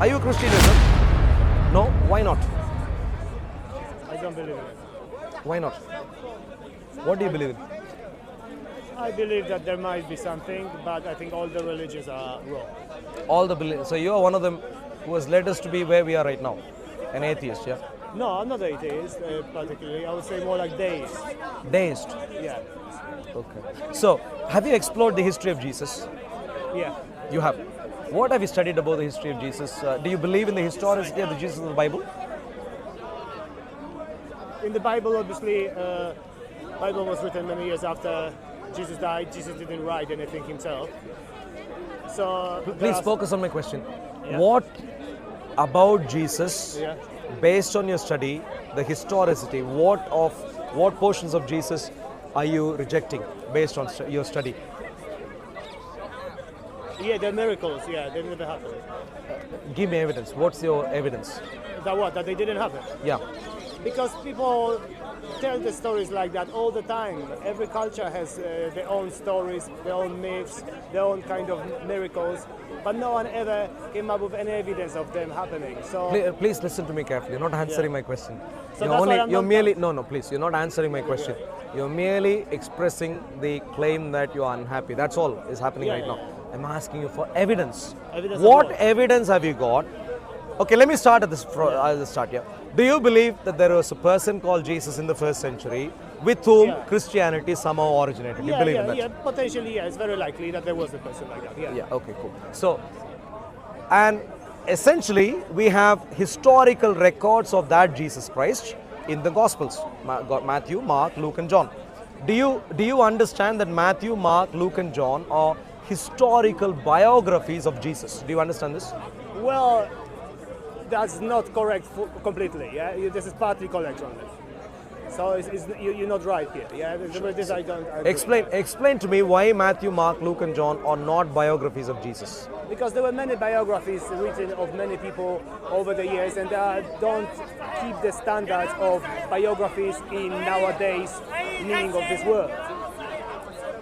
Are you a Christian yourself? No? Why not? I don't believe in it. Why not? What do you believe in? I believe that there might be something, but I think all the religions are wrong. So you are one of them who has led us to be where we are right now. An atheist, yeah? No, I'm not atheist, particularly. I would say more like Deist. Deist. Yeah. Okay. So, have you explored the history of Jesus? Yeah. You have. What have you studied about the history of Jesus? Do you believe in the historicity of the Jesus in the Bible? In the Bible, obviously, Bible was written many years after Jesus died. Jesus didn't write anything himself. So Please focus on my question. Yeah. What about Jesus, Yeah. based on your study, the historicity, what portions of Jesus are you rejecting based on your study? Yeah, the miracles. Yeah, they never happened. Give me evidence. What's your evidence? That what? That they didn't happen. Yeah. Because people tell the stories like that all the time. Every culture has their own stories, their own myths, their own kind of miracles, but no one ever came up with any evidence of them happening. So Please listen to me carefully. You're not answering my question. So that's why I'm you're not- merely please. You're not answering my question. You're merely expressing the claim that you are unhappy. That's all is happening right now. I'm asking you for evidence. Evidence of What what? evidence have you got? Okay, let me start at this. I'll just start here. Do you believe that there was a person called Jesus in the first century with whom Yeah. Christianity somehow originated? You believe in that? Yeah, potentially, yeah. It's very likely that there was a person like that. Yeah. Yeah, okay, cool. So, and essentially, we have historical records of that Jesus Christ in the Gospels. Matthew, Mark, Luke, and John. Do you understand that Matthew, Mark, Luke, and John are historical biographies of Jesus? Do you understand this? Well, that's not correct completely. Yeah, this is partly correct only. So you're not right here. Yeah, this I don't agree. Explain to me why Matthew, Mark, Luke, and John are not biographies of Jesus. Because there were many biographies written of many people over the years, and they don't keep the standards of biographies in nowadays meaning of this word.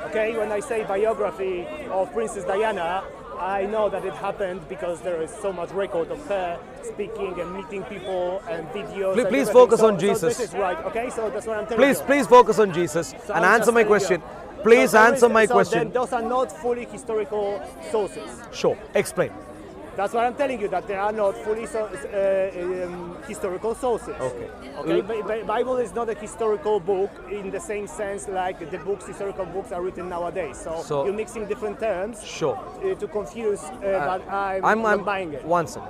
Okay, when I say biography of Princess Diana, I know that it happened because there is so much record of her speaking and meeting people and videos. Please and focus so, on Jesus. So this is right. Okay, so that's what I'm telling you. Please focus on Jesus So and I'm answer just my telling question. you. Please So there answer is- my so question. then those are not fully historical sources. Sure. Explain. That's what I'm telling you, that they are not fully historical sources. Okay. Okay. Bible is not a historical book in the same sense like the historical books are written nowadays. So you're mixing different terms. Sure. To confuse, but I'm not buying it. One second.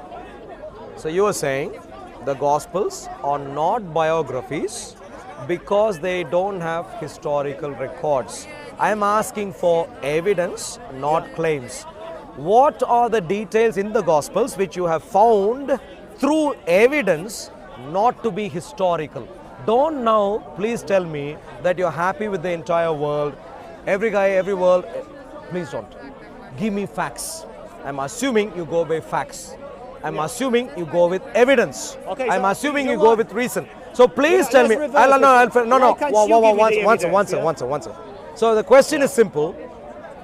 So you are saying the Gospels are not biographies because they don't have historical records. I am asking for evidence, not claims. What are the details in the Gospels which you have found through evidence not to be historical? Don't now please tell me that you're happy with the entire world, every guy, every world. Please don't. Give me facts. I'm assuming you go by facts. I'm assuming you go with evidence. Okay, I'm so assuming you you go want- with reason. So please tell me. let's reverse it. Why can't you give me the evidence, One second. So the question is simple.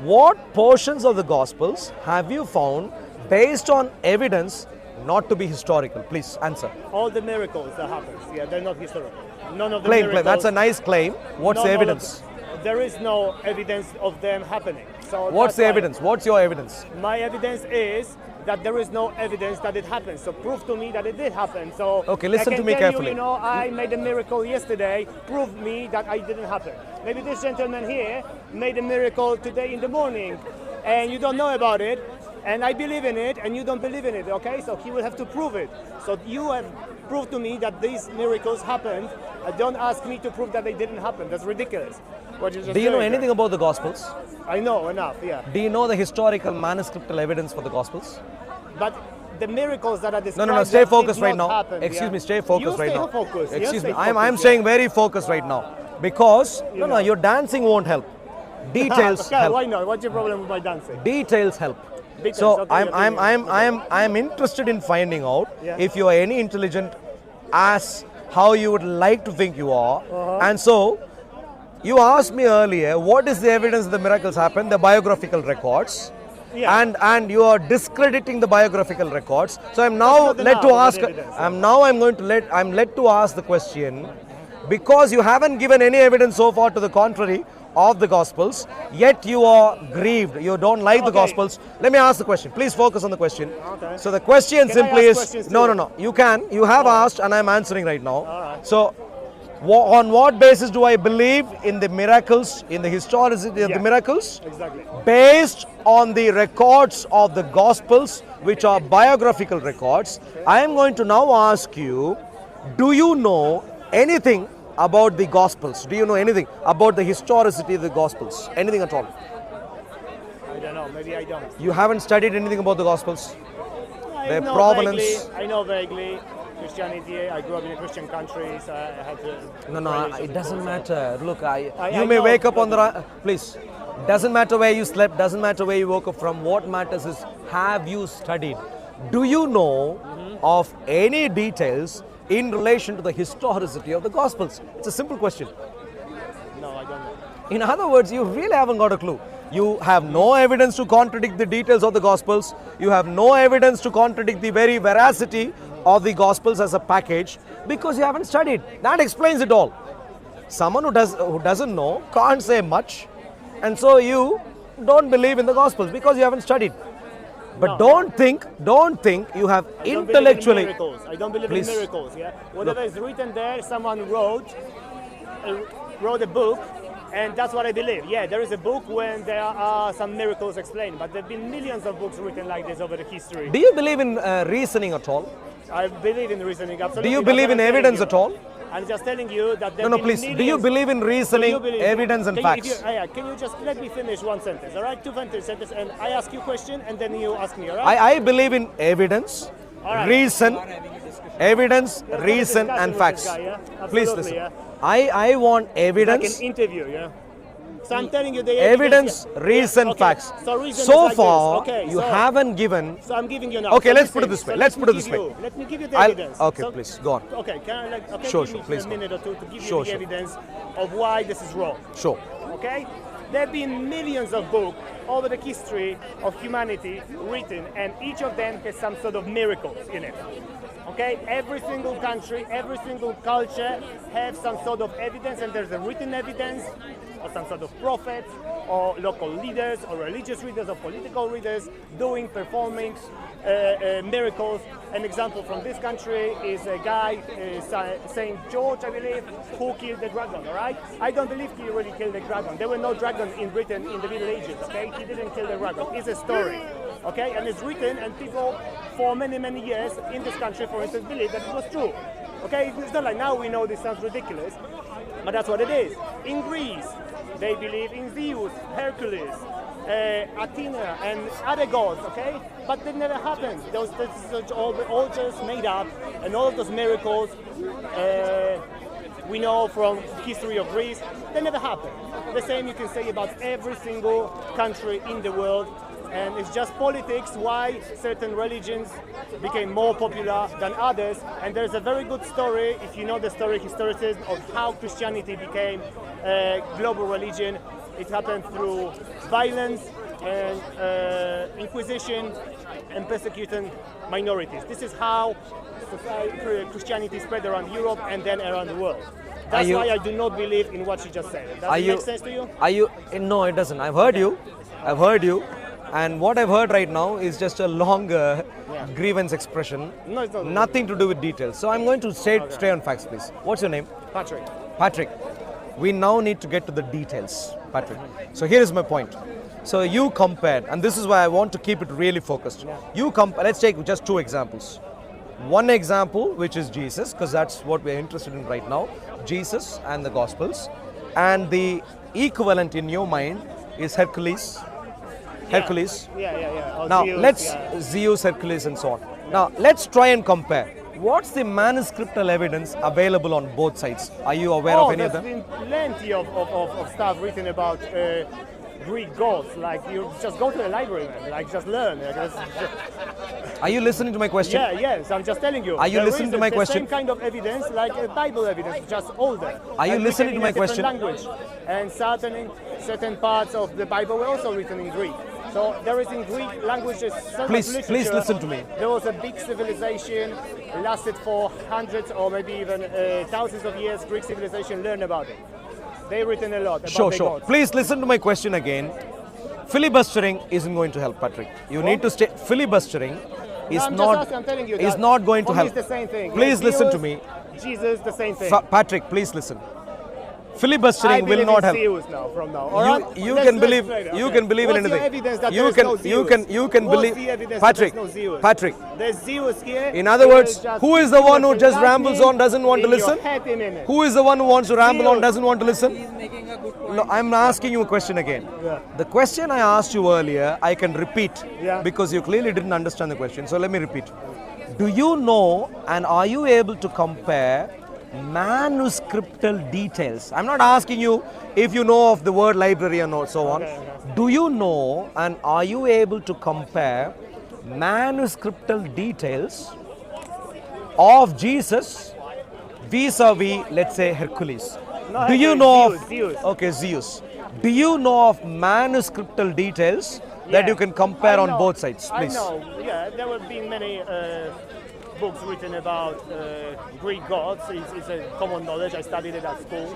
What portions of the Gospels have you found based on evidence not to be historical? Please answer. All the miracles that happens, yeah, they're not historical. None of the Claim. miracles. That's a nice claim. What's the none of evidence? There is no evidence of them happening. So What's that's the why evidence? What's your evidence? My evidence is that there is no evidence that it happened. So prove to me that it did happen. So Okay, listen I can to me tell carefully. You know, I made a miracle yesterday. Prove me that I didn't happen. Maybe this gentleman here made a miracle today in the morning, and you don't know about it, and I believe in it, and you don't believe in it. Okay, so he will have to prove it. So you have proved to me that these miracles happened. Don't ask me to prove that they didn't happen. That's ridiculous. What you just Do you know doing anything there. about the Gospels? I know enough. Yeah. Do you know the historical manuscriptal evidence for the Gospels? But the miracles that are described No. Stay that focused did right not now. happen, Excuse yeah. me. Stay focused You right stay now. Focused. You Excuse stay me. I'm focused, staying yeah. very focused right now because You know. your dancing won't help. Details Okay, help. why not? What's your problem with my dancing? Details help. Details, So okay, I'm interested in finding out Yeah. if you are any intelligent as how you would like to think you are. And so you asked me earlier, what is the evidence that the miracles happened? The biographical records. Yeah. and you are discrediting the biographical records. So I'm now not the led to now, ask. but the evidence, I'm led to ask the question, because you haven't given any evidence so far to the contrary of the Gospels, yet you are grieved. You don't like the Okay. Gospels. Let me ask the question. Please focus on the question. Okay. So the question Can I simply ask is questions no, too? no, no. You can. You have asked, and I'm answering right now. right. So. On what basis do I believe in the miracles, in the historicity of the Yeah. miracles? Exactly. Based on the records of the Gospels, which are biographical records. I am going to now ask you, do you know anything about the Gospels? Do you know anything about the historicity of the Gospels? Anything at all? I don't know. Maybe I don't. You haven't studied anything about the Gospels? I Their know provenance? Vaguely, I know vaguely Christianity. I grew up in a Christian country, so I had to. No, it doesn't matter. Look, you I may know, wake up on the but- please. Doesn't matter where you slept. Doesn't matter where you woke up from. What matters is, have you studied? Do you know of any details in relation to the historicity of the Gospels? It's a simple question. No, I don't know. In other words, you really haven't got a clue. You have no evidence to contradict the details of the Gospels. You have no evidence to contradict the very veracity of the Gospels as a package, because you haven't studied. That explains it all. Someone who doesn't know can't say much, and so you don't believe in the Gospels because you haven't studied. But No. don't think you have I don't intellectually. believe in miracles. I don't believe Please. in miracles. Yeah, whatever is written there, someone wrote a book, and that's what I believe. Yeah, there is a book when there are some miracles explained, but there have been millions of books written like this over the history. Do you believe in reasoning at all? I believe in reasoning, absolutely. Do you That's believe what in I'm telling evidence you. at all? I'm just telling you that there No, have please. been Do you millions- believe in Do reasoning, you believe- evidence, and Can you- if facts? you- can you just let me finish one sentence, all right? Two sentences, and I ask you a question, and then you ask me, all right? I believe in evidence, All right. reason, evidence, Let's have a reason, discussion and with facts. this guy, yeah? Please Absolutely, listen. yeah. I want Like evidence, an interview, yeah? So I'm telling you the evidence, yeah. reason, Okay, facts. So, reason is So like far, this. Okay, you so, haven't given. So I'm giving you now. Okay, So let's put it listen. this way. So Let's let put it me this give way. you- Let me give you the I'll- evidence. okay, So- please, go on. Okay, can I Sure, give me please a go. minute or two to give Sure, you the sure. evidence of why this is wrong? Sure. Okay? There have been millions of books over the history of humanity written, and each of them has some sort of miracles in it. Okay? Every single country, every single culture have some sort of evidence, and there's a written evidence or some sort of prophets or local leaders or religious leaders or political leaders performing miracles. An example from this country is a guy, Saint George, I believe, who killed the dragon, all right? I don't believe he really killed the dragon. There were no dragons in Britain in the Middle Ages, okay? He didn't kill the dragon. It's a story, okay? And it's written, and people for many, many years in this country, for instance, believe that it was true. Okay, it's not like now we know this sounds ridiculous, but that's what it is. In Greece, they believe in Zeus, Hercules, Athena, and other gods, okay? But that never happened. This is all just made up, and all of those miracles we know from history of Greece, they never happened. The same you can say about every single country in the world. And it's just politics why certain religions became more popular than others. And there's a very good story, if you know the story, historicism, of how Christianity became a global religion. It happened through violence and inquisition and persecuting minorities. This is how Christianity spread around Europe and then around the world. That's why I do not believe in what you just said. Does it make sense to you? No, it doesn't. I've heard you. I've heard you. And what I've heard right now is just a long grievance expression. No, it's not. Nothing to do with details. So I'm going to stay on facts, please. What's your name? Patrick. Patrick. We now need to get to the details, Patrick. So here is my point. So you compared, and this is why I want to keep it really focused. You let's take just two examples. One example, which is Jesus, because that's what we're interested in right now, Jesus and the Gospels. And the equivalent in your mind is Hercules. Hercules. Yeah. Or Now Zeus, Zeus, Hercules, and so on. Now let's try and compare. What's the manuscriptal evidence available on both sides? Are you aware of any of them? There's been plenty of stuff written about Greek gods. Like you just go to the library, man. Like just learn. Are you listening to my question? Yes. I'm just telling you. Are you listening to my question? The same kind of evidence, like Bible evidence, just older. Are you and listening written to my in a different question? Language. And certain parts of the Bible were also written in Greek. So there is in Greek languages so Please, much please literature. listen to me. There was a big civilization, lasted for hundreds or maybe even thousands of years. Greek civilization learned about it. They've written a lot about Sure, the sure. gods. Please listen to my question again. Filibustering isn't going to help, Patrick. You need to stay. Filibustering is I'm just not asking, I'm telling you is that not going to for me help. it's the same thing. Please Like listen to Zeus, me. Jesus, the same thing. Patrick, please listen. I Filibustering will believe not in help. Zeus now, from now. All right? You Let's- can let's believe try that. you Okay. can believe in What's anything. Your evidence that you there's can no you Zeus? can you can What's believe the evidence Patrick. that there's no Zeus? Patrick. There's Zeus here. In other words, who is the one who just rambles on, doesn't want to listen? Who is the one who wants to ramble on, Zeus. doesn't want to listen? He's making a good point. No, I'm asking you a question again. Yeah. The question I asked you earlier, I can repeat Yeah. because you clearly didn't understand the question. So let me repeat. Do you know and are you able to compare manuscriptal details? I'm not asking you if you know of the word library and so on. Okay. Do you know and are you able to compare manuscriptal details of Jesus vis-a-vis, let's say, Hercules? No, Do you Hercules, know Zeus, of Zeus. Okay, Zeus. Do you know of manuscriptal details that Yeah. you can compare I on know. both sides, I please? know, yeah, there have been many books written about Greek gods. It's a common knowledge. I studied it at school.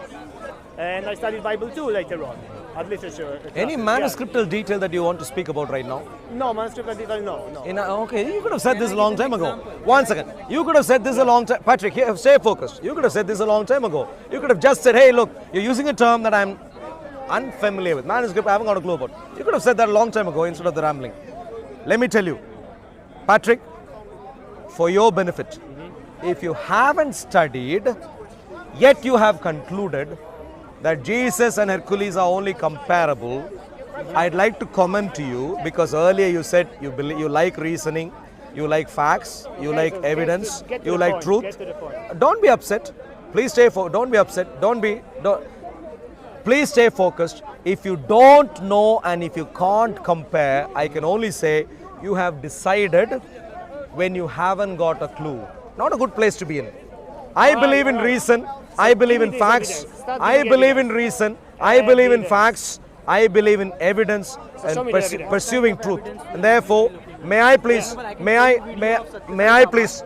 And I studied Bible too later on, at literature. Any classes, manuscriptal detail that you want to speak about right now? Yeah. No, manuscript detail, no. Okay, you could have said this a long time ago. One second. You could have said this a long time. Patrick, here, stay focused. You could have said this a long time ago. You could have just said, hey, look, you're using a term that I'm unfamiliar with. Manuscript, I haven't got a clue about. You could have said that a long time ago instead of the rambling. Let me tell you, Patrick, for your benefit, if you haven't studied, yet you have concluded that Jesus and Hercules are only comparable, I'd like to comment to you because earlier you said you like reasoning, you like facts, you like evidence, get to you the like point, truth. get to the point. Don't be upset. Please don't be upset. Please stay focused. If you don't know and if you can't compare, I can only say you have decided when you haven't got a clue. Not a good place to be in. I believe in reason. I believe in give me this facts. evidence. Start I giving believe in evidence. reason. I believe in Evidence. facts. I believe in evidence show and me the evidence. pursuing truth. And therefore, may I please,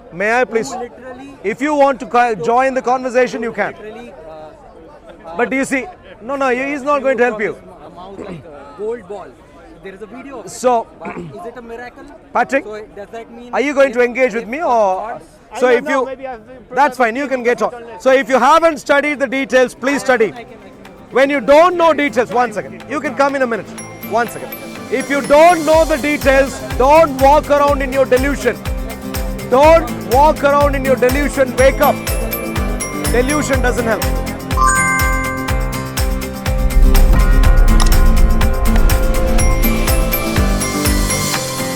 Literally, if you want to join the conversation, you can. literally, But do you see, no, he's not going to help you. a mouse like a gold ball. There is a video of it. So, But is it a miracle? Patrick, So does that mean? are you going to if- engage with if me God- or? So I if don't know, you, maybe I've that's fine, you can get on. So if you haven't studied the details, please study. When you don't know details, one second, you can come in a minute. One second. If you don't know the details, don't walk around in your delusion. Don't walk around in your delusion, wake up. Delusion doesn't help.